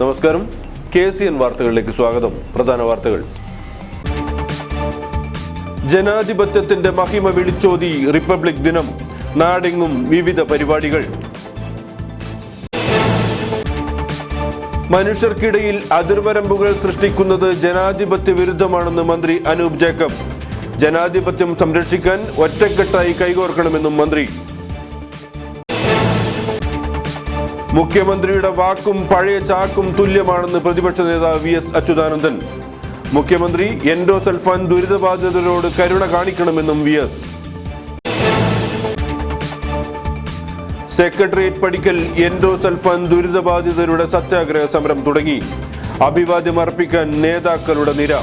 നമസ്കാരം. KCN വാർത്തകളിലേക്ക് സ്വാഗതം. പ്രധാന വാർത്തകൾ. ജനാധിപത്യത്തിന്റെ മഹിമ വിളിച്ചോതി റിപ്പബ്ലിക് ദിനം. നാടെങ്ങും വിവിധ പരിപാടികൾ. മനുഷ്യർക്കിടയിൽ അതിർവരമ്പുകൾ സൃഷ്ടിക്കുന്നത് ജനാധിപത്യ വിരുദ്ധമാണെന്ന് മന്ത്രി അനൂപ് ജേക്കബ്. ജനാധിപത്യം സംരക്ഷിക്കാൻ ഒറ്റക്കെട്ടായി കൈകോർക്കണമെന്നും മന്ത്രി. മുഖ്യമന്ത്രിയുടെ വാക്കും പഴയ ചാക്കും തുല്യമാണെന്ന് പ്രതിപക്ഷ നേതാവ് VS അച്യുതാനന്ദൻ. മുഖ്യമന്ത്രി എൻഡോസൾഫാൻ ദുരിതബാധിതരോട് കരുണ കാണിക്കണമെന്നും VS. സെക്രട്ടേറിയറ്റ് പടിക്കൽ എൻഡോസൾഫാൻ ദുരിതബാധിതരുടെ സത്യാഗ്രഹ സമരം തുടങ്ങി. അഭിവാദ്യം അർപ്പിക്കാൻ നേതാക്കളുടെ നിര.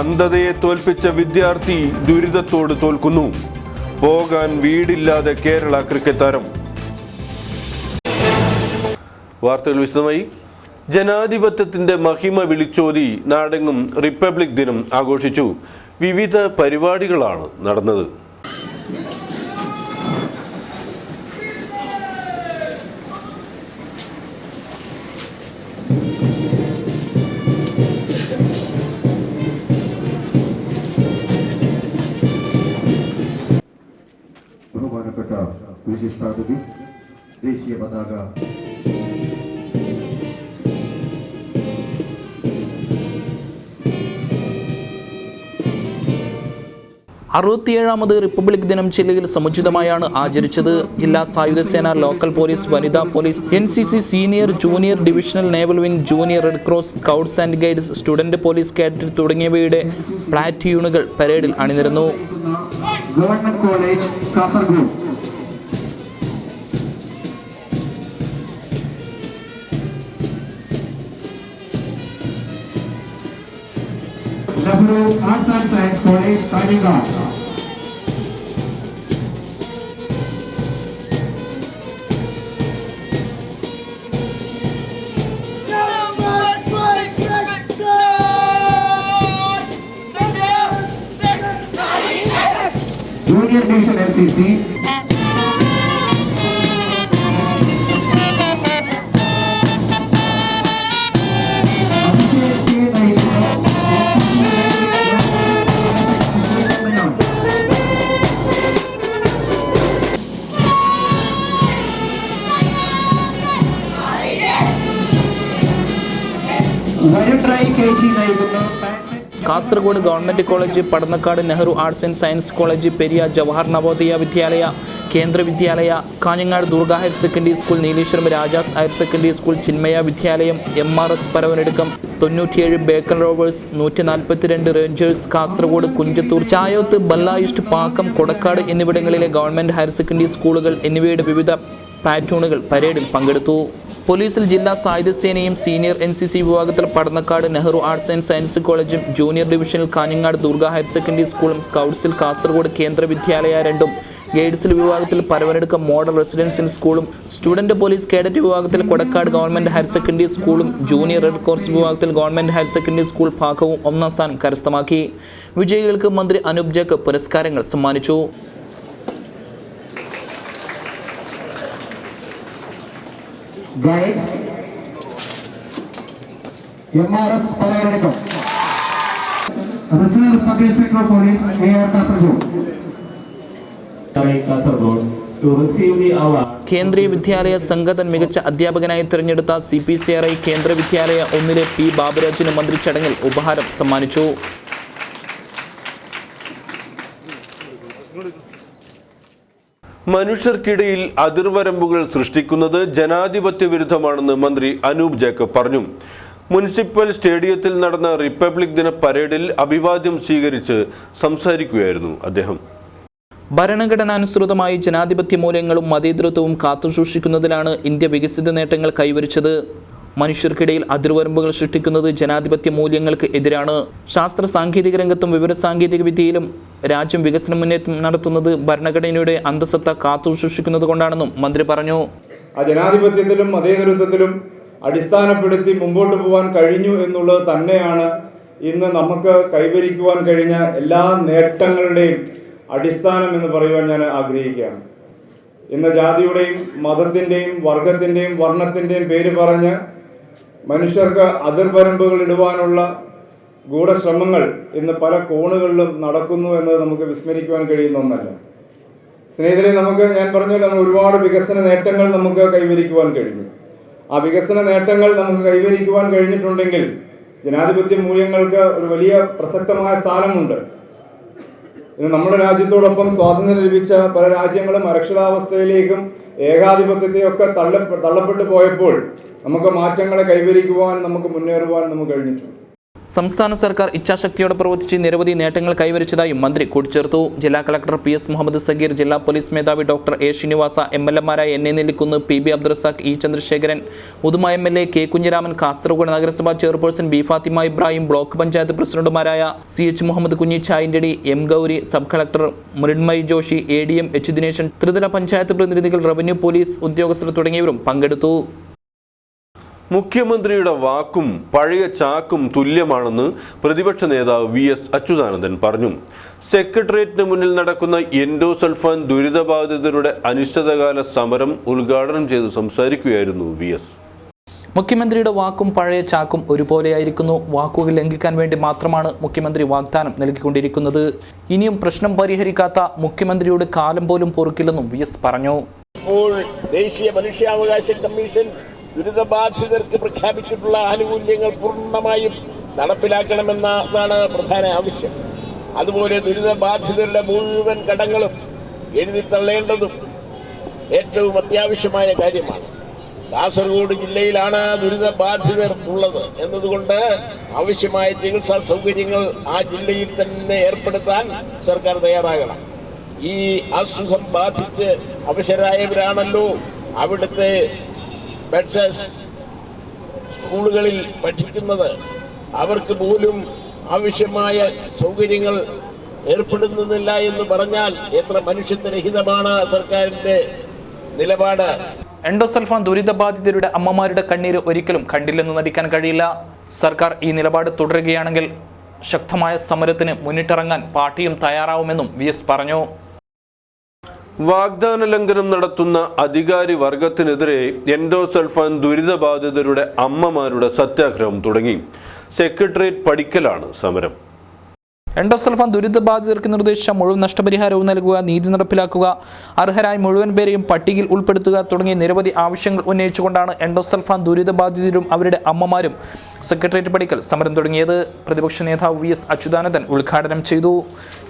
അന്ധതയെ തോൽപ്പിച്ച വിദ്യാർത്ഥി ദുരിതത്തോട് തോൽക്കുന്നു. പോകാൻ വീടില്ലാതെ കേരള ക്രിക്കറ്റ് താരം. വാർത്തകൾ വിശദമായി. ജനാധിപത്യത്തിന്റെ മഹിമ വിളിച്ചോതി നാടെങ്ങും റിപ്പബ്ലിക് ദിനം ആഘോഷിച്ചു. വിവിധ പരിപാടികളാണ് നടന്നത്. ബഹുമാനപ്പെട്ട വിശിഷ്ടാതിഥി, ദേശീയ പതാക അറുപത്തിയേഴാമത് റിപ്പബ്ലിക് ദിനം ജില്ലയിൽ സമുചിതമായാണ് ആചരിച്ചത്. ജില്ലാ സായുധ സേന, ലോക്കൽ പോലീസ്, വനിതാ police, NCC senior junior divisional naval wing, junior red cross, scouts and guides, student police cadet തുടങ്ങിയവയുടെ പ്ലാറ്റ്യൂണുകൾ പരേഡിൽ അണിനിരന്നു. Government college Kasaragod, Nehru arts and science college Kanhangad, junior division NCC, Kasaragod government college, Padannakkad Nehru arts and science college, Periya Jawahar Navodaya വിദ്യാലയ, കേന്ദ്ര വിദ്യാലയ, Kanhangad Durga higher secondary school, Nileshwaram Rajas higher secondary school, Chinmaya വിദ്യാലയം, MRS Paravanadukkam, 97 bacon Rovers, 142 Rangers, Kasaragod Kunjathur, Chayoth, ബല്ലായിസ്റ്റ്, Pakkam, Kodakkad എന്നിവിടങ്ങളിലെ government higher secondary സ്കൂളുകൾ എന്നിവയുടെ വിവിധ പ്ലാറ്റൂണുകൾ പരേഡിൽ പങ്കെടുത്തു. പോലീസിൽ ജില്ലാ സായുധ സേനയും സീനിയർ NCC വിഭാഗത്തിൽ Padannakkad Nehru arts and science കോളേജും, ജൂനിയർ ഡിവിഷനിൽ കാഞ്ഞങ്ങാട് ദുർഗ ഹയർ സെക്കൻഡറി സ്കൂളും, സ്കൗട്ട്സിൽ കാസർഗോഡ് കേന്ദ്ര വിദ്യാലയ 2ഉം, ഗൈഡ്സിൽ വിഭാഗത്തിൽ പരവനടുക്കം മോഡൽ റെസിഡൻഷ്യൽ സ്കൂളും, സ്റ്റുഡന്റ് പോലീസ് കേഡറ്റ് വിഭാഗത്തിൽ കൊടക്കാട് ഗവൺമെന്റ് ഹയർ സെക്കൻഡറി സ്കൂളും, ജൂനിയർ റെഡ് ക്രോസ് വിഭാഗത്തിൽ ഗവൺമെന്റ് ഹയർ സെക്കൻഡറി സ്കൂൾ ഭാഗവും 1ാം സ്ഥാനം കരസ്ഥമാക്കി. വിജയികൾക്ക് മന്ത്രി അനൂപ് ജേക്കബ് പുരസ്കാരങ്ങൾ സമ്മാനിച്ചു. Guides MRS Paravanadukkam, reserve sub inspector police AR Kasaragod to receive the award. കേന്ദ്രീയ വിദ്യാലയ സംഘതൻ മികച്ച അധ്യാപകനായി തിരഞ്ഞെടുത്ത CPCRI കേന്ദ്ര വിദ്യാലയ 1-ലെ P ബാബുരാജിന് മന്ത്രി ചടങ്ങിൽ ഉപഹാരം സമ്മാനിച്ചു. മനുഷ്യർക്കിടയിൽ അതിർവരമ്പുകൾ സൃഷ്ടിക്കുന്നത് ജനാധിപത്യ വിരുദ്ധമാണെന്ന് മന്ത്രി അനൂപ് ജേക്കബ് പറഞ്ഞു. മുനിസിപ്പൽ സ്റ്റേഡിയത്തിൽ നടന്ന റിപ്പബ്ലിക് ദിന പരേഡിൽ അഭിവാദ്യം സ്വീകരിച്ച് സംസാരിക്കുകയായിരുന്നു അദ്ദേഹം. ഭരണഘടനാനുസൃതമായി ജനാധിപത്യ മൂല്യങ്ങളും മതേതരത്വവും കാത്തുസൂക്ഷിക്കുന്നതിലാണ് ഇന്ത്യ വികസിത നേട്ടങ്ങൾ കൈവരിച്ചത്. മനുഷ്യർക്കിടയിൽ അതിർവരമ്പുകൾ സൃഷ്ടിക്കുന്നത് ജനാധിപത്യ മൂല്യങ്ങൾക്ക് എതിരാണ്. ശാസ്ത്ര സാങ്കേതിക രംഗത്തും വിവരസാങ്കേതിക വിദ്യയിലും രാജ്യം വികസന മുന്നേറ്റം നടത്തുന്നത് ഭരണഘടനയുടെ അന്തസത്ത കാത്തുസൂക്ഷിക്കുന്നത് കൊണ്ടാണെന്നും മന്ത്രി പറഞ്ഞു. ആ ജനാധിപത്യത്തിലും മതേതരത്വത്തിലും അടിസ്ഥാനപ്പെടുത്തി മുമ്പോട്ട് പോകാൻ കഴിഞ്ഞു എന്നുള്ളത് തന്നെയാണ് ഇന്ന് നമുക്ക് കൈവരിക്കുവാൻ കഴിഞ്ഞ എല്ലാ നേട്ടങ്ങളുടെയും അടിസ്ഥാനം എന്ന് പറയുവാൻ ഞാൻ ആഗ്രഹിക്കുകയാണ്. ഇന്ന് ജാതിയുടെയും മതത്തിൻ്റെയും വർഗത്തിൻ്റെയും വർണ്ണത്തിൻ്റെയും പേര് പറഞ്ഞ് മനുഷ്യർക്ക് അതിർവരമ്പുകൾ ഇടുവാനുള്ള ഗൂഢശ്രമങ്ങൾ ഇന്ന് പല കോണുകളിലും നടക്കുന്നു എന്നത് നമുക്ക് വിസ്മരിക്കുവാൻ കഴിയുന്ന ഒന്നല്ല. സ്നേഹിതരെ, ഞാൻ പറഞ്ഞല്ലോ, നമ്മൾ ഒരുപാട് വികസന നേട്ടങ്ങൾ നമുക്ക് കൈവരിക്കുവാൻ കഴിഞ്ഞു. ആ വികസന നേട്ടങ്ങൾ നമുക്ക് കൈവരിക്കുവാൻ കഴിഞ്ഞിട്ടുണ്ടെങ്കിൽ ജനാധിപത്യ മൂല്യങ്ങൾക്ക് ഒരു വലിയ പ്രസക്തമായ സ്ഥാനമുണ്ട്. ഇന്ന് നമ്മുടെ രാജ്യത്തോടൊപ്പം സ്വാതന്ത്ര്യം ലഭിച്ച പല രാജ്യങ്ങളും അരക്ഷിതാവസ്ഥയിലേക്കും ഏകാധിപത്യത്തെയൊക്കെ തള്ളപ്പെട്ടു പോയപ്പോൾ നമുക്ക് മാറ്റങ്ങളെ കൈവരിക്കുവാൻ, നമുക്ക് മുന്നേറുവാൻ നമുക്ക് കഴിഞ്ഞിട്ടുണ്ട്. സംസ്ഥാന സർക്കാർ ഇച്ഛാശക്തിയോടെ പ്രവർത്തിച്ച് നിരവധി നേട്ടങ്ങൾ കൈവരിച്ചതായും മന്ത്രി കൂട്ടിച്ചേർത്തു. ജില്ലാ collector P S Muhammad Sageer, ജില്ലാ പോലീസ് മേധാവി ഡോക്ടർ എ ശ്രീനിവാസ, എംഎൽഎമാരായ N A Nellikkunnu, P B Abdurazak, E Chandrasekharan, Uduma MLA, K Kunhiraman, Kasaragod നഗരസഭാ chairperson B Fathima Ibrahim, block panchayat പ്രസിഡന്റുമാരായ സി എച്ച് മുഹമ്മദ് കുഞ്ഞി, ചായൻ്റെടി, M Gowri, sub collector Mrinmayi Joshi, A D M H Dineshan, ത്രിതല പഞ്ചായത്ത് പ്രതിനിധികൾ, റവന്യൂ, പോലീസ് ഉദ്യോഗസ്ഥർ തുടങ്ങിയവരും പങ്കെടുത്തു. മുഖ്യമന്ത്രിയുടെ വാക്കും പഴയ ചാക്കും തുല്യമാണെന്ന് പ്രതിപക്ഷ നേതാവ് വി എസ് അച്യുതാനന്ദൻ പറഞ്ഞു. സെക്രട്ടേറിയറ്റിന് മുന്നിൽ നടക്കുന്ന എൻഡോസൾഫാൻ ദുരിതബാധിതരുടെ അനിശ്ചിതകാല സമരം ഉദ്ഘാടനം ചെയ്ത് സംസാരിക്കുകയായിരുന്നു വി എസ്. മുഖ്യമന്ത്രിയുടെ വാക്കും പഴയ ചാക്കും ഒരുപോലെയായിരിക്കുന്നു. വാക്കുകൾ ലംഘിക്കാൻ വേണ്ടി മാത്രമാണ് മുഖ്യമന്ത്രി വാഗ്ദാനം നൽകിക്കൊണ്ടിരിക്കുന്നത്. ഇനിയും പ്രശ്നം പരിഹരിക്കാത്ത മുഖ്യമന്ത്രിയുടെ കാലം പോലും പൊറുക്കില്ലെന്നും വി എസ് പറഞ്ഞു. ദേശീയ മനുഷ്യാവകാശ കമ്മീഷൻ ദുരിതബാധിതർക്ക് പ്രഖ്യാപിച്ചിട്ടുള്ള ആനുകൂല്യങ്ങൾ പൂർണ്ണമായും നടപ്പിലാക്കണമെന്നതാണ് പ്രധാന ആവശ്യം. അതുപോലെ ദുരിതബാധിതരുടെ മുഴുവൻ കടങ്ങളും എഴുതിത്തള്ളേണ്ടതും ഏറ്റവും അത്യാവശ്യമായ കാര്യമാണ്. കാസർഗോഡ് ജില്ലയിലാണ് ദുരിതബാധിതർ ഉള്ളത് എന്നതുകൊണ്ട് ആവശ്യമായ ചികിത്സാ സൗകര്യങ്ങൾ ആ ജില്ലയിൽ തന്നെ ഏർപ്പെടുത്താൻ സർക്കാർ തയ്യാറാകണം. ഈ അസുഖം ബാധിച്ച് അവശരായവരാണല്ലോ അവിടുത്തെ ബെഡ്സസ് സ്കൂളുകളിൽ പഠിക്കുന്നത്. അവർക്ക് പോലും ആവശ്യമായ സൗകര്യങ്ങൾ ഏർപ്പെടുന്നില്ല എന്ന് പറഞ്ഞാൽ എത്ര മനുഷ്യത്വരഹിതമാണ് സർക്കാരിന്റെ നിലപാട്. എൻഡോസൾഫാൻ ദുരിതബാധിതരുടെ അമ്മമാരുടെ കണ്ണീര് ഒരിക്കലും കണ്ടില്ലെന്ന് നടിക്കാൻ കഴിയില്ല. സർക്കാർ ഈ നിലപാട് തുടരുകയാണെങ്കിൽ ശക്തമായ സമരത്തിന് മുന്നിട്ടിറങ്ങാൻ പാർട്ടിയും തയ്യാറാവുമെന്നും വി എസ് പറഞ്ഞു. വാഗ്ദാന ലംഘനം നടത്തുന്ന അധികാരി വർഗത്തിനെതിരെ എൻഡോസൾഫാൻ ദുരിതബാധിതരുടെ അമ്മമാരുടെ സത്യാഗ്രഹം തുടങ്ങി. സെക്രട്ടേറിയറ്റ് പടിക്കലാണ് സമരം. എൻഡോസൾഫാൻ ദുരിതബാധിതർക്ക് നിർദ്ദേശിച്ച മുഴുവൻ നഷ്ടപരിഹാരവും നൽകുക, നീതി നടപ്പിലാക്കുക, അർഹരായ മുഴുവൻ പേരെയും പട്ടികയിൽ ഉൾപ്പെടുത്തുക തുടങ്ങിയ നിരവധി ആവശ്യങ്ങൾ ഉന്നയിച്ചുകൊണ്ടാണ് എൻഡോസൾഫാൻ ദുരിതബാധിതരും അവരുടെ അമ്മമാരും സെക്രട്ടേറിയറ്റ് പടിക്കൽ സമരം തുടങ്ങിയത്. പ്രതിപക്ഷ നേതാവ് വി എസ് അച്യുതാനന്ദൻ ഉദ്ഘാടനം ചെയ്തു.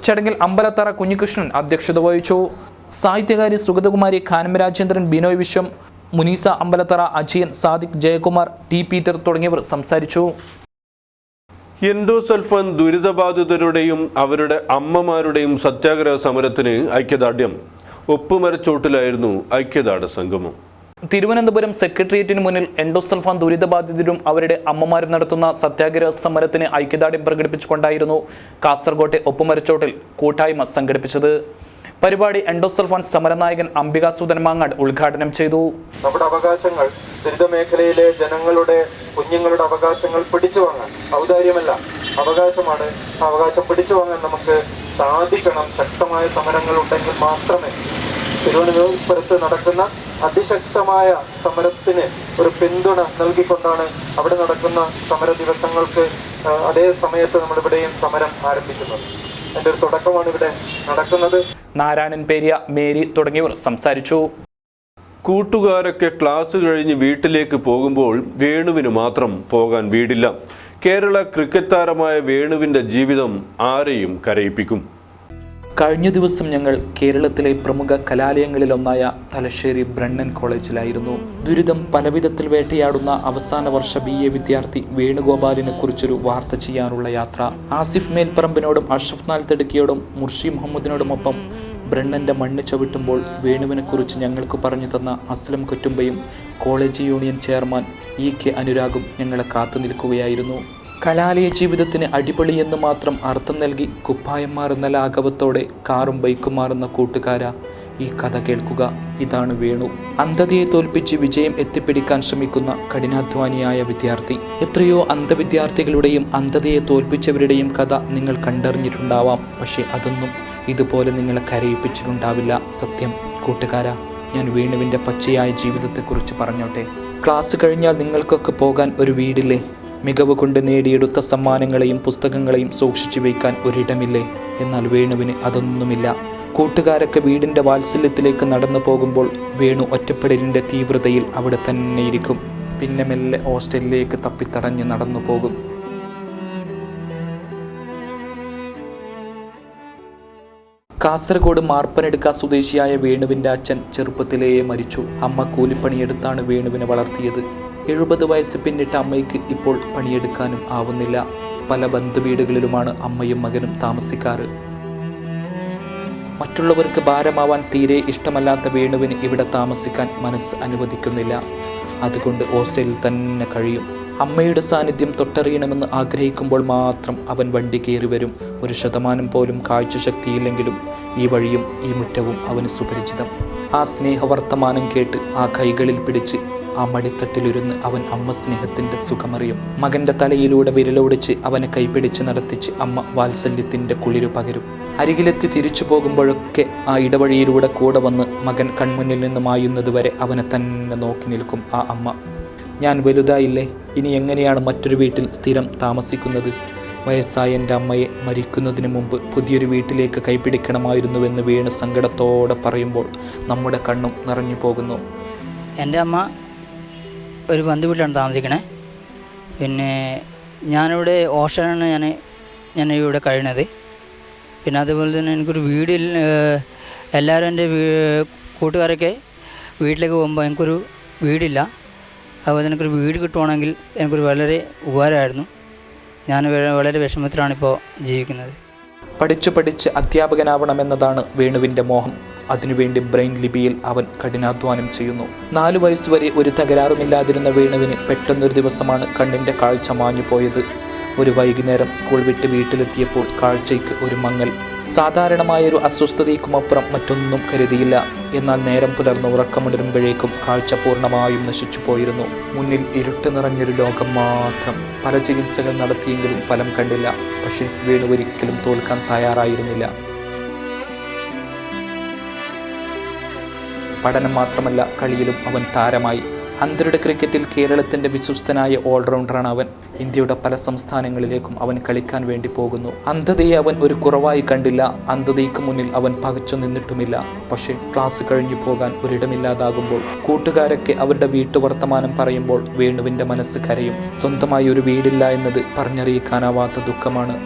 ചടങ്ങിൽ അമ്പലത്തറ കുഞ്ഞികൃഷ്ണൻ അധ്യക്ഷത വഹിച്ചു. സാഹിത്യകാരി സുഗതകുമാരി, ഖാനം രാജേന്ദ്രൻ, ബിനോയ് വിശ്വം, മുനീസ അമ്പലത്തറ, അജയൻ, സാദിഖ്, ജയകുമാർ, ടി പീറ്റർ തുടങ്ങിയവർ സംസാരിച്ചു. എൻഡോസൾഫാൻ ദുരിതബാധിതരുടെയും അവരുടെ അമ്മമാരുടെയും സത്യാഗ്രഹ സമരത്തിന് ഐക്യദാർഢ്യം. ഒപ്പുമരച്ചോട്ടിലായിരുന്നു ഐക്യദാർഢ്യ സംഗമം. തിരുവനന്തപുരം സെക്രട്ടേറിയറ്റിന് മുന്നിൽ എൻഡോസൾഫാൻ ദുരിതബാധിതരും അവരുടെ അമ്മമാരും നടത്തുന്ന സത്യാഗ്രഹ സമരത്തിന് ഐക്യദാർഢ്യം പ്രകടിപ്പിച്ചുകൊണ്ടായിരുന്നു കാസർഗോട്ടെ ഒപ്പുമരച്ചോട്ടിൽ കൂട്ടായ്മ സംഘടിപ്പിച്ചത്. പരിപാടി എൻഡോസൾഫാൻ സമരനായകൻ അംബികാസുധൻ മാങ്ങാട് ഉദ്ഘാടനം ചെയ്തു. നമ്മുടെ അവകാശങ്ങൾ, ദുരിതമേഖലയിലെ ജനങ്ങളുടെ, കുഞ്ഞുങ്ങളുടെ അവകാശങ്ങൾ പിടിച്ചു വാങ്ങാൻ, ഔദാര്യമല്ല, അവകാശമാണ്. അവകാശം പിടിച്ചു വാങ്ങാൻ നമുക്ക് സാധിക്കണം. ശക്തമായ സമരങ്ങൾ ഉണ്ടെങ്കിൽ മാത്രമേ. തിരുവനന്തപുരത്ത് നടക്കുന്ന അതിശക്തമായ സമരത്തിന് ഒരു പിന്തുണ നൽകിക്കൊണ്ടാണ് അവിടെ നടക്കുന്ന സമര ദിവസങ്ങൾക്ക് അതേ സമയത്ത് നമ്മളിവിടെയും സമരം ആരംഭിക്കുന്നത്. അതിന്റെ ഒരു തുടക്കമാണ് ഇവിടെ നടക്കുന്നത്. നാരായണൻ പേരിയ, മേരി തുടങ്ങിയവർ സംസാരിച്ചു. കൂട്ടുകാരൊക്കെ ക്ലാസ് കഴിഞ്ഞ് വീട്ടിലേക്ക് പോകുമ്പോൾ വേണുവിന് മാത്രം പോകാൻ വീടില്ല. കേരള ക്രിക്കറ്റ് താരമായ വേണുവിൻ്റെ ജീവിതം ആരെയും കരയിപ്പിക്കും. കഴിഞ്ഞ ദിവസം ഞങ്ങൾ കേരളത്തിലെ പ്രമുഖ കലാലയങ്ങളിലൊന്നായ തലശ്ശേരി ബ്രണ്ണൻ കോളേജിലായിരുന്നു. ദുരിതം പലവിധത്തിൽ വേട്ടയാടുന്ന അവസാന വർഷ BA വിദ്യാർത്ഥി വേണുഗോപാലിനെ കുറിച്ചൊരു വാർത്ത ചെയ്യാനുള്ള യാത്ര. ആസിഫ് മേൽപ്പറമ്പിനോടും അഷ്റഫ് നാൽത്തടുക്കിയോടും മുർഷി മുഹമ്മദിനോടുമൊപ്പം ബ്രണ്ണൻ്റെ മണ്ണ് ചവിട്ടുമ്പോൾ വേണുവിനെക്കുറിച്ച് ഞങ്ങൾക്ക് പറഞ്ഞു തന്ന അസ്ലം കൊറ്റുമ്പയും കോളേജ് യൂണിയൻ ചെയർമാൻ EK അനുരാഗും ഞങ്ങളെ കാത്തു നിൽക്കുകയായിരുന്നു. കലാലയ ജീവിതത്തിന് അടിപൊളിയെന്ന് മാത്രം അർത്ഥം നൽകി കുപ്പായം മാറുന്ന ലാഘവത്തോടെ കാറും ബൈക്കും മാറുന്ന കൂട്ടുകാര, ഈ കഥ കേൾക്കുക. ഇതാണ് വേണു. അന്ധതയെ തോൽപ്പിച്ച് വിജയം എത്തിപ്പിടിക്കാൻ ശ്രമിക്കുന്ന കഠിനാധ്വാനിയായ വിദ്യാർത്ഥി. എത്രയോ അന്ധവിദ്യാർത്ഥികളുടെയും അന്ധതയെ തോൽപ്പിച്ചവരുടെയും കഥ നിങ്ങൾ കണ്ടറിഞ്ഞിട്ടുണ്ടാവാം. പക്ഷേ അതൊന്നും ഇതുപോലെ നിങ്ങളെ കരയിപ്പിച്ചിട്ടുണ്ടാവില്ല. സത്യം കൂട്ടുകാര, ഞാൻ വേണുവിൻ്റെ പച്ചയായ ജീവിതത്തെക്കുറിച്ച് പറഞ്ഞോട്ടെ. ക്ലാസ് കഴിഞ്ഞാൽ നിങ്ങൾക്കൊക്കെ പോകാൻ ഒരു വീടില്ലേ? മികവ് കൊണ്ട് നേടിയെടുത്ത സമ്മാനങ്ങളെയും പുസ്തകങ്ങളെയും സൂക്ഷിച്ചു വയ്ക്കാൻ ഒരിടമില്ലേ? എന്നാൽ വേണുവിന് അതൊന്നുമില്ല. കൂട്ടുകാരൊക്കെ വീടിൻ്റെ വാത്സല്യത്തിലേക്ക് നടന്നു പോകുമ്പോൾ വേണു ഒറ്റപ്പെടലിൻ്റെ തീവ്രതയിൽ അവിടെ തന്നെ ഇരിക്കും. പിന്നെ മെല്ലെ ഹോസ്റ്റലിലേക്ക് തപ്പിത്തടഞ്ഞ് നടന്നു പോകും. കാസർഗോഡ് മാർപ്പനെടുക്ക സ്വദേശിയായ വേണുവിൻ്റെ അച്ഛൻ ചെറുപ്പത്തിലേ മരിച്ചു. അമ്മ കൂലിപ്പണിയെടുത്താണ് വേണുവിനെ വളർത്തിയത്. 70 വയസ്സ് പിന്നിട്ട അമ്മയ്ക്ക് ഇപ്പോൾ പണിയെടുക്കാനും ആവുന്നില്ല. പല ബന്ധുവീടുകളിലുമാണ് അമ്മയും മകനും താമസിക്കാറ്. മറ്റുള്ളവർക്ക് ഭാരമാവാൻ തീരെ ഇഷ്ടമല്ലാത്ത വേണുവിന് ഇവിടെ താമസിക്കാൻ മനസ്സ് അനുവദിക്കുന്നില്ല. അതുകൊണ്ട് ഹോസ്റ്റലിൽ തന്നെ കഴിയും. അമ്മയുടെ സാന്നിധ്യം തൊട്ടറിയണമെന്ന് ആഗ്രഹിക്കുമ്പോൾ മാത്രം അവൻ വണ്ടി കയറി വരും. 1% പോലും കാഴ്ചശക്തിയില്ലെങ്കിലും ഈ വഴിയും ഈ മുറ്റവും അവന് സുപരിചിതം. ആ സ്നേഹവർത്തമാനം കേട്ട് ആ കൈകളിൽ പിടിച്ച് ആ മടിത്തട്ടിലിരുന്ന് അവൻ അമ്മ സ്നേഹത്തിൻ്റെ സുഖമറിയും. മകൻ്റെ തലയിലൂടെ വിരലോടിച്ച് അവനെ കൈപിടിച്ച് നടത്തിച്ച് അമ്മ വാത്സല്യത്തിൻ്റെ കുളിരു പകരും. അരികിലെത്തി തിരിച്ചു പോകുമ്പോഴൊക്കെ ആ ഇടവഴിയിലൂടെ കൂടെ വന്ന് മകൻ കൺമുന്നിൽ നിന്ന് മായുന്നതുവരെ അവനെ തന്നെ നോക്കി നിൽക്കും ആ അമ്മ. ഞാൻ വലുതായില്ലേ, ഇനി എങ്ങനെയാണ് മറ്റൊരു വീട്ടിൽ സ്ഥിരം താമസിക്കുന്നത്? വയസ്സായ എൻ്റെ അമ്മയെ മരിക്കുന്നതിന് മുമ്പ് പുതിയൊരു വീട്ടിലേക്ക് കൈപിടിക്കണമായിരുന്നുവെന്ന് വേണു സങ്കടത്തോടെ പറയുമ്പോൾ നമ്മുടെ കണ്ണും നിറഞ്ഞു പോകുന്നു. എൻ്റെ അമ്മ ഒരു ബന്ധു വീട്ടിലാണ് താമസിക്കണേ. പിന്നെ ഞാനിവിടെ ഹോസ്റ്റലാണ് ഞാൻ ഇവിടെ കഴിയണത്. പിന്നെ അതുപോലെ തന്നെ എനിക്കൊരു വീടിൽ എല്ലാവരും എൻ്റെ കൂട്ടുകാരൊക്കെ വീട്ടിലേക്ക് പോകുമ്പോൾ എനിക്കൊരു വീടില്ല. അതുപോലെ എനിക്കൊരു വീട് കിട്ടുവാണെങ്കിൽ എനിക്കൊരു വളരെ ഉപകാരമായിരുന്നു. ഞാൻ വളരെ വിഷമത്തിലാണിപ്പോൾ ജീവിക്കുന്നത്. പഠിച്ച് അധ്യാപകനാവണമെന്നതാണ് വേണുവിൻ്റെ മോഹം. അതിനുവേണ്ടി ബ്രെയിൻ ലിപിയിൽ അവൻ കഠിനാധ്വാനം ചെയ്യുന്നു. 4 വയസ്സുവരെ ഒരു തകരാറുമില്ലാതിരുന്ന വേണുവിന് പെട്ടെന്നൊരു ദിവസമാണ് കണ്ണിൻ്റെ കാഴ്ച മാഞ്ഞു പോയത്. ഒരു വൈകുന്നേരം സ്കൂൾ വിട്ട് വീട്ടിലെത്തിയപ്പോൾ കാഴ്ചയ്ക്ക് ഒരു മങ്ങൽ. സാധാരണമായൊരു അസ്വസ്ഥതയ്ക്കുമപ്പുറം മറ്റൊന്നും കരുതിയില്ല. എന്നാൽ നേരം പുലർന്ന് ഉറക്കമുണരുമ്പോഴേക്കും കാഴ്ച പൂർണ്ണമായും നശിച്ചു പോയിരുന്നു. മുന്നിൽ ഇരുട്ട് നിറഞ്ഞൊരു ലോകം മാത്രം. പല ചികിത്സകൾ നടത്തിയെങ്കിലും ഫലം കണ്ടില്ല. പക്ഷേ വേണു ഒരിക്കലും തോൽക്കാൻ തയ്യാറായിരുന്നില്ല. പഠനം മാത്രമല്ല, കളിയിലും അവൻ താരമായി. അന്തരുടെ ക്രിക്കറ്റിൽ കേരളത്തിൻ്റെ വിശ്വസ്തനായ ഓൾറൗണ്ടറാണ് അവൻ. ഇന്ത്യയുടെ പല സംസ്ഥാനങ്ങളിലേക്കും അവൻ കളിക്കാൻ വേണ്ടി പോകുന്നു. അന്ധതയെ അവൻ ഒരു കുറവായി കണ്ടില്ല. അന്ധതയ്ക്ക് മുന്നിൽ അവൻ പകച്ചു നിന്നിട്ടുമില്ല. പക്ഷേ ക്ലാസ് കഴിഞ്ഞു പോകാൻ ഒരിടമില്ലാതാകുമ്പോൾ, കൂട്ടുകാരൊക്കെ അവരുടെ വീട്ടുവർത്തമാനം പറയുമ്പോൾ വേണുവിൻ്റെ മനസ്സ് കരയും. സ്വന്തമായി ഒരു വീടില്ല എന്നത് പറഞ്ഞറിയിക്കാനാവാത്ത ദുഃഖമാണ്.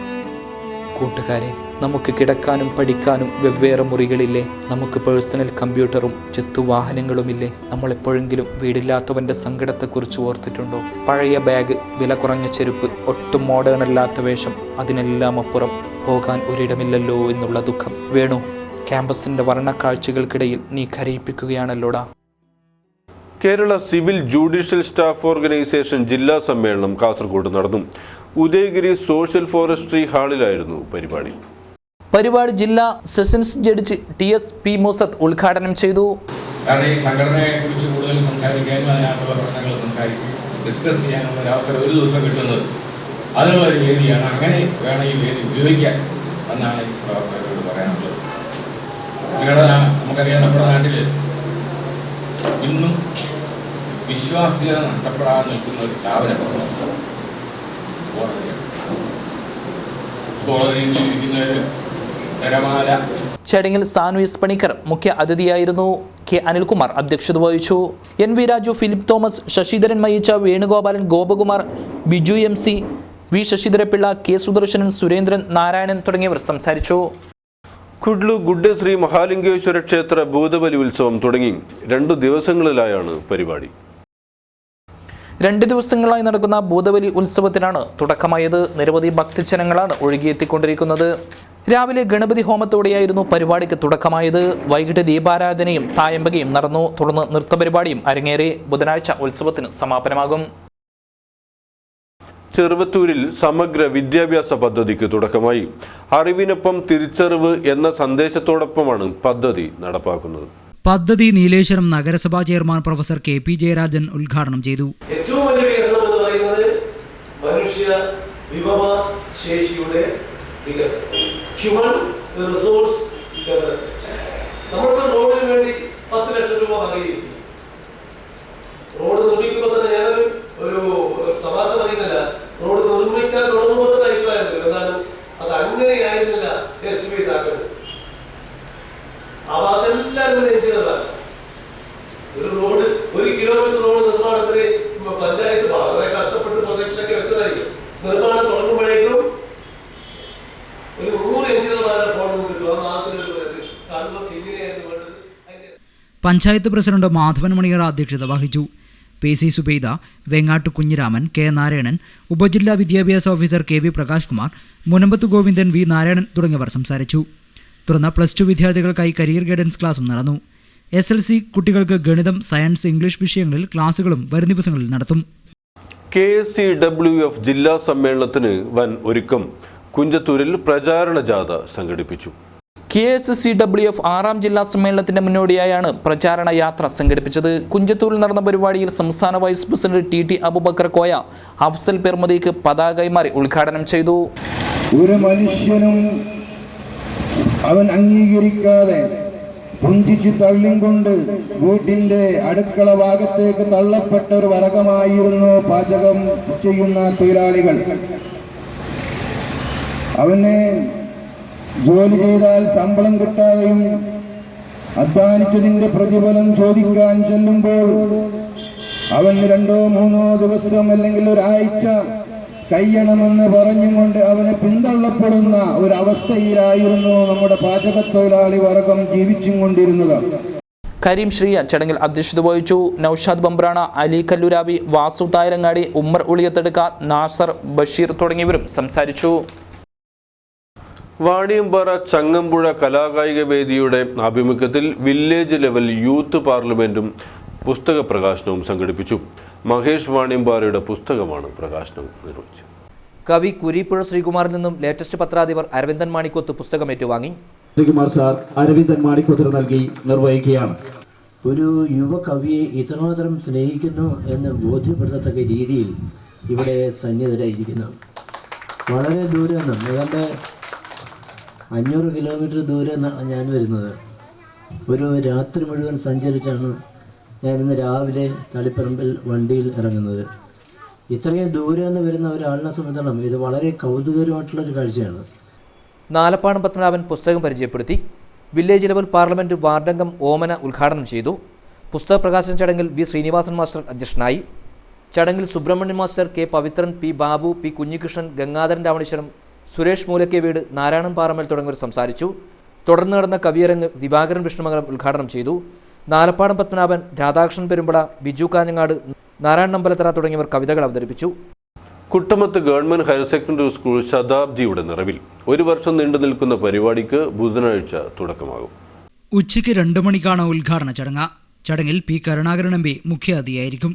കൂട്ടുകാരെ, നമുക്ക് കിടക്കാനും പഠിക്കാനും വെവ്വേറെ മുറികളില്ലേ? നമുക്ക് പേഴ്സണൽ കമ്പ്യൂട്ടറും ചെത്തുവാഹനങ്ങളുമില്ലേ? നമ്മളെപ്പോഴെങ്കിലും വീടില്ലാത്തവൻ്റെ സങ്കടത്തെക്കുറിച്ച് ഓർത്തിട്ടുണ്ടോ? പഴയ ബാഗ്, വില കുറഞ്ഞ ചെരുപ്പ്, ഒട്ടും മോഡേൺ അല്ലാത്ത വേഷം, അതിനെല്ലാം അപ്പുറം പോകാൻ ഒരിടമില്ലല്ലോ എന്നുള്ള ദുഃഖം. വേണു, ക്യാമ്പസിൻ്റെ വർണ്ണക്കാഴ്ചകൾക്കിടയിൽ നീ കരയിപ്പിക്കുകയാണല്ലോടാ. Kerala civil judicial staff organisation ജില്ലാ സമ്മേളനം കാസർഗോഡ് നടന്നു. ഉദയഗിരി സോഷ്യൽ ഫോറസ്ട്രി ഹാളിലായിരുന്നു പരിപാടി ജില്ലാ സെഷൻസ് ജഡ്ജി TS.P. മൂസത്ത് ഉദ്ഘാടനം ചെയ്തു. കാരണം ഈ സംഘടനയെ കുറിച്ച് കൂടുതൽ സംസാരിക്കാനും അതിനകത്തുള്ള പ്രശ്നങ്ങൾ ഡിസ്കസ് ചെയ്യാനുള്ള ഒരു അവസരം ഒരു ദിവസം കിട്ടുന്നത് അതിനുള്ള ഒരു വേദിയാണ്. അങ്ങനെ വേണം ഈ വേദി ഉപയോഗിക്കാൻ എന്നാണ് പ്രവർത്തകരോട് പറയാനുള്ളത്. നമുക്കറിയാം, നമ്മുടെ നാട്ടിൽ ഇന്നും വിശ്വാസ്യത നഷ്ടപ്പെടാതെ നിൽക്കുന്ന ഒരു സ്ഥാപനമാണ് കോടതിയിൽ ഇരിക്കുന്നവർ തരമാല. ചടങ്ങിൽ സാനു എസ് പണിക്കർ മുഖ്യ അതിഥിയായിരുന്നു. K. അനിൽകുമാർ അധ്യക്ഷത വഹിച്ചു. NV Raju, Philip Thomas, Sasidharan Mayyacha, Venugopalan, Gopakumar, Biju MC, V. Sasidharapillai, K. Sudarsanan, Surendran, Narayanan തുടങ്ങിയവർ സംസാരിച്ചു. കുഡ്ലു ഗുഡ്ഡശ്രീ മഹാലിംഗേശ്വര ക്ഷേത്ര ഭൂതബലി ഉത്സവം തുടങ്ങി 2 ദിവസങ്ങളിലായാണ് പരിപാടി. 2 ദിവസങ്ങളായി നടക്കുന്ന ഭൂതബലി ഉത്സവത്തിനാണ് തുടക്കമായത്. നിരവധി ഭക്തജനങ്ങളാണ് ഒഴുകിയെത്തിക്കൊണ്ടിരിക്കുന്നത്. രാവിലെ ഗണപതി ഹോമത്തോടെയായിരുന്നു പരിപാടിക്ക് തുടക്കമായത്. വൈകിട്ട് ദീപാരാധനയും തായമ്പകയും നടന്നു. തുടർന്ന് നൃത്തപരിപാടിയും അരങ്ങേറി. ബുധനാഴ്ച ഉത്സവത്തിന് സമാപനമാകും. ചെറുവത്തൂരിൽ സമഗ്ര വിദ്യാഭ്യാസ പദ്ധതിക്ക് തുടക്കമായി. അറിവിനൊപ്പം തിരിച്ചറിവ് എന്ന സന്ദേശത്തോടൊപ്പമാണ് പദ്ധതി നടപ്പാക്കുന്നത്. പദ്ധതി നീലേശ്വരം നഗരസഭാ ചെയർമാൻ പ്രൊഫസർ KP ജയരാജൻ ഉദ്ഘാടനം ചെയ്തു. ഏറ്റവും വലിയ വികസനം എന്ന് പറയുന്നത് മനുഷ്യ വിഭവ ശേഷിയുടെ വികസനം, ഹ്യൂമൻ റിസോഴ്സ് ഡെവലപ്മെന്റ്. നമ്മൾക്ക് റോഡിന് വേണ്ടി 10 ലക്ഷം രൂപ വാങ്ങിയിരിക്കും. റോഡ് നിർമ്മിക്കുമ്പോൾ തന്നെ ഞാനൊരു തമാശ പറയുന്നില്ല, റോഡ് നിർമ്മിക്കാൻ തുടങ്ങുമ്പോൾ തന്നെ അഭിപ്രായം വരും. എന്താണ് അത് അങ്ങനെയായിരുന്നില്ല എസ്റ്റിമേറ്റ് ആക്കുന്നത്. അതെല്ലാവരും എഞ്ചിനീയറാണ്. ഒരു റോഡ് 1 കിലോമീറ്റർ റോഡ് നിർമ്മാണത്തിന് പഞ്ചായത്ത് വളരെ കഷ്ടപ്പെട്ട് പ്രൊജക്റ്റിലൊക്കെ വെച്ചതായിരിക്കും. നിർമ്മാണം തുടങ്ങുമ്പോഴേക്കും ഒരു 100 എഞ്ചിനീയർമാരുടെ ഫോൺ കിട്ടും. ആ നാട്ടിൽ കാണുമ്പോൾ ഇങ്ങനെയായിരുന്നു വേണ്ടത്. പഞ്ചായത്ത് പ്രസിഡന്റ് മാധവൻ മണിയറ അധ്യക്ഷത വഹിച്ചു. PC സുബൈദ, വെങ്ങാട്ട് കുഞ്ഞിരാമൻ, K നാരായണൻ, ഉപജില്ലാ വിദ്യാഭ്യാസ officer KV Prakash Kumar, Munambath Govindan, V Narayanan തുടങ്ങിയവർ സംസാരിച്ചു. തുടർന്ന് +2 വിദ്യാർത്ഥികൾക്കായി കരിയർ ഗൈഡൻസ് ക്ലാസും നടന്നു. SLC കുട്ടികൾക്ക് ഗണിതം, സയൻസ്, ഇംഗ്ലീഷ് വിഷയങ്ങളിൽ ക്ലാസുകളും വരും ദിവസങ്ങളിൽ നടത്തും. KSCWF ജില്ലാ സമ്മേളനത്തിന് വൻ ഒരുക്കം. കുഞ്ചത്തൂരിൽ പ്രചാരണ ജാഥ സംഘടിപ്പിച്ചു. KSCWF 6ാം ജില്ലാ സമ്മേളനത്തിന്റെ മുന്നോടിയായാണ് പ്രചാരണ യാത്ര സംഘടിപ്പിച്ചത്. കുഞ്ചത്തൂരിൽ നടന്ന പരിപാടിയിൽ സംസ്ഥാന vice president TT Aboobacker Koya Afsal പെർമദിക്ക് പതാക കൈമാറി ഉദ്ഘാടനം ചെയ്തു. ഒരു മനുഷ്യനും അവൻ അംഗീകരിക്കാതെ പുഞ്ചിച്ച് തള്ളിക്കൊണ്ട് വീട്ടിന്റെ അടുക്കള ഭാഗത്തേക്ക് തള്ളപ്പെട്ട ഒരു വർഗമായിരുന്നു പാചകം ചെയ്യുന്ന തൊഴിലാളികൾ. അവന് ജോലി ചെയ്താൽ ശമ്പളം കിട്ടാതെയും അധ്വാനിച്ചതിന്റെ പ്രതിഫലം ചോദിക്കാൻ ചെല്ലുമ്പോൾ അവന് 2-3 ദിവസം അല്ലെങ്കിൽ ഒരാഴ്ച കഴിയണമെന്ന് പറഞ്ഞുകൊണ്ട് അവന് പിന്തള്ളപ്പെടുന്ന ഒരവസ്ഥയിലായിരുന്നു നമ്മുടെ പാചക തൊഴിലാളി വർഗം ജീവിച്ചും കൊണ്ടിരുന്നത്. കരീം ശ്രീയ ചടങ്ങിൽ അധ്യക്ഷത വഹിച്ചു. നൌഷാദ് ബംബ്രാണ, അലി കല്ലുരാവി, വാസു തായരങ്ങാടി, ഉമ്മർ ഉളിയത്തെടുക്ക, നാസർ, ബഷീർ തുടങ്ങിയവരും സംസാരിച്ചു. വാണിയമ്പാറ ചങ്ങമ്പുഴ കലാകായിക വേദിയുടെ ആഭിമുഖ്യത്തിൽ വില്ലേജ് ലെവൽ യൂത്ത് പാർലമെന്റും പുസ്തക പ്രകാശനവും സംഘടിപ്പിച്ചു. മഹേഷ് വാണിയമ്പാറയുടെ പുസ്തകമാണ് പ്രകാശനം നിർവഹിച്ചത്. കവി കുരീപ്പുഴ ശ്രീകുമാറിൽ നിന്നും ലേറ്റസ്റ്റ് പത്രാധിപർ അരവിന്ദൻ മാണിക്കോത്ത് പുസ്തകം ഏറ്റുവാങ്ങി. ശ്രീകുമാർ സാർ അരവിന്ദൻ മാണിക്കോത്തിന് നൽകി നിർവഹിക്കുകയാണ്. ഒരു യുവ കവിയെ ഇത്രമാത്രം സ്നേഹിക്കുന്നു എന്ന് ബോധ്യപ്പെടുത്തത്തക്ക രീതിയിൽ ഇവിടെ സന്നിധരായിരിക്കുന്നു. വളരെ ദൂരെ നിന്നും ഏതാണ്ട് 500 കിലോമീറ്റർ ദൂരെ ഞാൻ വരുന്നത്. ഒരു രാത്രി മുഴുവൻ സഞ്ചരിച്ചാണ് ഞാനിന്ന് രാവിലെ തളിപ്പറമ്പിൽ വണ്ടിയിൽ ഇറങ്ങുന്നത്. ഇത്രയും ദൂരെ നിന്ന് വരുന്ന ഒരാളിനെ സംബന്ധിച്ചിടത്തോളം ഇത് വളരെ കൗതുകരമായിട്ടുള്ളൊരു കാഴ്ചയാണ്. നാലപ്പാടം പത്മനാഭൻ പുസ്തകം പരിചയപ്പെടുത്തി. വില്ലേജ് ലെവൽ പാർലമെൻറ്റ് വാർഡംഗം ഓമന ഉദ്ഘാടനം ചെയ്തു. പുസ്തക പ്രകാശന ചടങ്ങിൽ V ശ്രീനിവാസൻ മാസ്റ്റർ അധ്യക്ഷനായി. ചടങ്ങിൽ Subramanian master, K Pavithran, P Babu, P Kunhikrishnan, Gangadharan Raveeswaram, Suresh Moolakke വീട്, നാരായണൻ പാറമേൽ തുടങ്ങിയവർ സംസാരിച്ചു. തുടർന്ന് നടന്ന കവിയരങ്ങ് ദിവാകരൻ വിഷ്ണുമംഗലം ഉദ്ഘാടനം ചെയ്തു. നാലപ്പാടം പത്മനാഭൻ, രാധാകൃഷ്ണൻ പെരുമ്പട, ബിജു കാഞ്ഞങ്ങാട്, നാരായണൻ അമ്പലത്തറ തുടങ്ങിയവർ കവിതകൾ അവതരിപ്പിച്ചു. Kuttamath government higher secondary school ശതാബ്ദിയുടെ നിറവിൽ 1 വർഷം നീണ്ടു നിൽക്കുന്ന പരിപാടിക്ക് ബുധനാഴ്ച തുടക്കമാകും. ഉച്ചയ്ക്ക് 2 മണിക്കാണ് ഉദ്ഘാടന ചടങ്ങ്. ചടങ്ങിൽ P Karunakaran MP മുഖ്യാതിഥിയായിരിക്കും.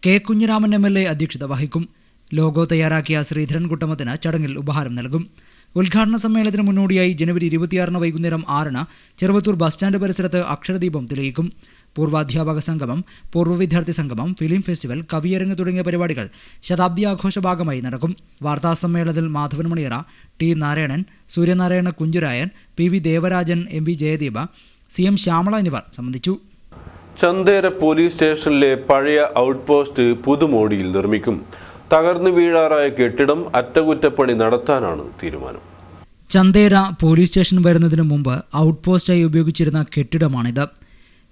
K Kunhiraman MLA അധ്യക്ഷത വഹിക്കും. ലോഗോ തയ്യാറാക്കിയ ശ്രീധരൻ കുട്ടമത്തിന് ചടങ്ങിൽ ഉപഹാരം നൽകും. ഉദ്ഘാടന സമ്മേളനത്തിന് മുന്നോടിയായി ജനുവരി 26 വൈകുന്നേരം 6 ചെറുവത്തൂർ ബസ് സ്റ്റാൻഡ് പരിസരത്ത് അക്ഷരദീപം തെളിയിക്കും. പൂർവാധ്യാപക സംഗമം, പൂർവ്വ വിദ്യാർത്ഥി സംഗമം, ഫിലിം ഫെസ്റ്റിവൽ, കവിയരങ്ങ് തുടങ്ങിയ പരിപാടികൾ ശതാബ്ദി ആഘോഷ ഭാഗമായി നടക്കും. വാർത്താസമ്മേളനത്തിൽ മാധവൻ മണിയറ, T Narayanan, Suryanarayana കുഞ്ചുരായൻ, PV Devarajan, MV Jayadeepa, CM Shyamala എന്നിവർ സംബന്ധിച്ചു. ചന്തേര പോലീസ് സ്റ്റേഷനിലെ പഴയ ഔട്ട് പോസ്റ്റ് പുതുമോടിയിൽ നിർമ്മിക്കും. തകർന്നു വീഴാറായ കെട്ടിടം അറ്റകുറ്റപ്പണി നടത്താനാണ് തീരുമാനം. ചന്തേര പോലീസ് സ്റ്റേഷൻ വരുന്നതിന് മുമ്പ് ഔട്ട് പോസ്റ്റായി ഉപയോഗിച്ചിരുന്ന കെട്ടിടമാണിത്.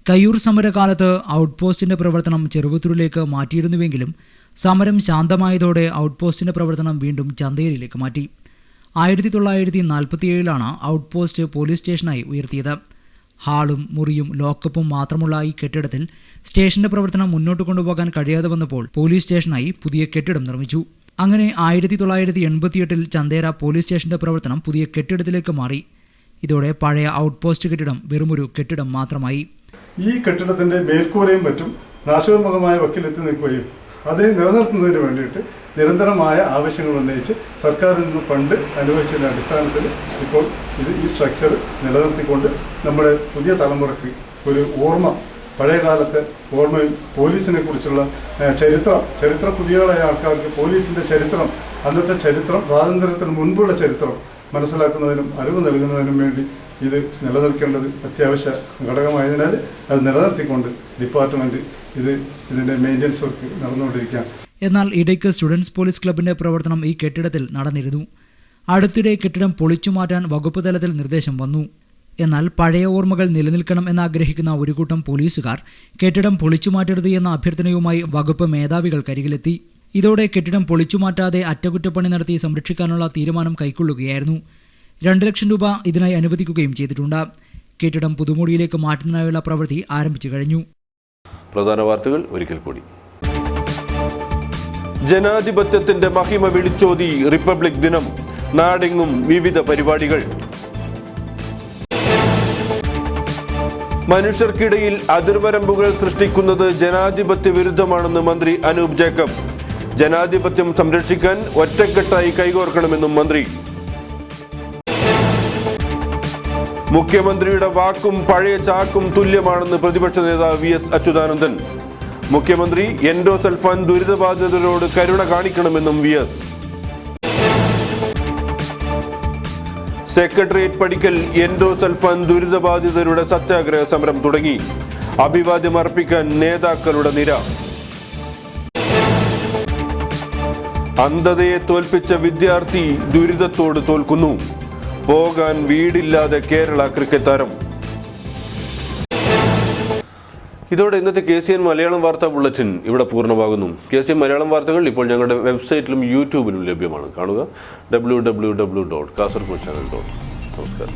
കയ്യൂർ സമരകാലത്ത് ഔട്ട് പോസ്റ്റിന്റെ പ്രവർത്തനം ചെറുവത്തൂരിലേക്ക് മാറ്റിയിരുന്നുവെങ്കിലും സമരം ശാന്തമായതോടെ ഔട്ട് പോസ്റ്റിന്റെ പ്രവർത്തനം വീണ്ടും ചന്തേരയിലേക്ക് മാറ്റി. 1947 ഔട്ട് പോസ്റ്റ് പോലീസ് സ്റ്റേഷനായി ഉയർത്തിയത്. ഹാളും മുറിയും ലോക്കപ്പും മാത്രമുള്ള ഈ കെട്ടിടത്തിൽ സ്റ്റേഷന്റെ പ്രവർത്തനം മുന്നോട്ട് കൊണ്ടുപോകാൻ കഴിയാതെ വന്നപ്പോൾ പോലീസ് സ്റ്റേഷനായി പുതിയ കെട്ടിടം നിർമ്മിച്ചു. അങ്ങനെ 1988 ചന്തേര പോലീസ് സ്റ്റേഷന്റെ പ്രവർത്തനം പുതിയ കെട്ടിടത്തിലേക്ക് മാറി. ഇതോടെ പഴയ ഔട്ട് പോസ്റ്റ് കെട്ടിടം വെറുമൊരു കെട്ടിടം മാത്രമായി. ഈ കെട്ടിടത്തിന്റെ മേൽക്കൂരയും മറ്റും നാശോന്മുഖമായ വക്കിലെത്തി നിൽക്കുകയും അത് നിലനിർത്തുന്നതിന് വേണ്ടിയിട്ട് നിരന്തരമായ ആവശ്യങ്ങൾ ഉന്നയിച്ച് സർക്കാരിൽ നിന്ന് ഫണ്ട് അനുവദിച്ചതിൻ്റെ അടിസ്ഥാനത്തിൽ ഇപ്പോൾ ഈ സ്ട്രക്ചർ നിലനിർത്തിക്കൊണ്ട് നമ്മുടെ പുതിയ തലമുറയ്ക്ക് ഒരു ഓർമ്മ, പഴയകാലത്തെ ഓർമ്മയും പോലീസിനെ കുറിച്ചുള്ള ചരിത്ര പുതിയതായ ആൾക്കാർക്ക് പോലീസിൻ്റെ ചരിത്രം, അന്നത്തെ ചരിത്രം, സ്വാതന്ത്ര്യത്തിന് മുൻപുള്ള ചരിത്രം മനസ്സിലാക്കുന്നതിനും അറിവ് നൽകുന്നതിനും വേണ്ടി ഇത് നിലനിൽക്കേണ്ടത് അത്യാവശ്യ ഘടകമായതിനാൽ അത് നിലനിർത്തിക്കൊണ്ട് ഡിപ്പാർട്ട്മെൻറ്റ് ഇതിൻ്റെ മെയിൻ്റനൻസ് വർക്ക് നടന്നുകൊണ്ടിരിക്കുകയാണ്. എന്നാൽ ഇടയ്ക്ക് സ്റ്റുഡൻസ് പോലീസ് ക്ലബിന്റെ പ്രവർത്തനം ഈ കെട്ടിടത്തിൽ നടന്നിരുന്നു. അടുത്തിടെ കെട്ടിടം പൊളിച്ചു മാറ്റാൻ വകുപ്പ് തലത്തിൽ നിർദ്ദേശം വന്നു. എന്നാൽ പഴയ ഓർമ്മകൾ നിലനിൽക്കണം എന്നാഗ്രഹിക്കുന്ന ഒരു കൂട്ടം പോലീസുകാർ കെട്ടിടം പൊളിച്ചു മാറ്റരുത് എന്ന അഭ്യർത്ഥനയുമായി വകുപ്പ് മേധാവികൾക്കരികിലെത്തി. ഇതോടെ കെട്ടിടം പൊളിച്ചു മാറ്റാതെ അറ്റകുറ്റപ്പണി നടത്തി സംരക്ഷിക്കാനുള്ള തീരുമാനം കൈക്കൊള്ളുകയായിരുന്നു. 2 ലക്ഷം രൂപ ഇതിനായി അനുവദിക്കുകയും ചെയ്തിട്ടുണ്ട്. കെട്ടിടം പുതുമോടിയിലേക്ക് മാറ്റുന്നതിനായുള്ള പ്രവൃത്തി ആരംഭിച്ചു കഴിഞ്ഞു. പ്രധാന വാർത്തകൾ ഒരിക്കൽ കൂടി. ജനാധിപത്യത്തിന്റെ മഹിമ വിളിച്ചോതി റിപ്പബ്ലിക് ദിനം. നാടെങ്ങും വിവിധ പരിപാടികൾ. മനുഷ്യർക്കിടയിൽ അതിർവരമ്പുകൾ സൃഷ്ടിക്കുന്നത് ജനാധിപത്യ വിരുദ്ധമാണെന്ന് മന്ത്രി അനൂപ് ജേക്കബ്. ജനാധിപത്യം സംരക്ഷിക്കാൻ ഒറ്റക്കെട്ടായി കൈകോർക്കണമെന്നും മന്ത്രി. മുഖ്യമന്ത്രിയുടെ വാക്കും പഴയ ചാക്കും തുല്യമാണെന്ന് പ്രതിപക്ഷ നേതാവ് വി എസ് അച്യുതാനന്ദൻ. മുഖ്യമന്ത്രി എൻഡോസൾഫാൻ ദുരിതബാധിതരോട് കരുണ കാണിക്കണമെന്നും വി എസ്. സെക്രട്ടേറിയറ്റ് പടിക്കൽ എൻഡോസൾഫാൻ ദുരിതബാധിതരുടെ സത്യാഗ്രഹ സമരം തുടങ്ങി. അഭിവാദ്യം അർപ്പിക്കാൻ നേതാക്കളുടെ നിര. അന്ധതയെ തോൽപ്പിച്ച വിദ്യാർത്ഥി ദുരിതത്തോട് തോൽക്കുന്നു. പോകാൻ വീടില്ലാതെ കേരള ക്രിക്കറ്റ് താരം. ഇതോടെ ഇന്നത്തെ KCN മലയാളം വാർത്താ ബുള്ളറ്റിൻ ഇവിടെ പൂർണ്ണമാകുന്നു. KCN മലയാളം വാർത്തകൾ ഇപ്പോൾ ഞങ്ങളുടെ വെബ്സൈറ്റിലും യൂട്യൂബിലും ലഭ്യമാണ്. കാണുക www.kasergoodchannel.com. നമസ്കാരം.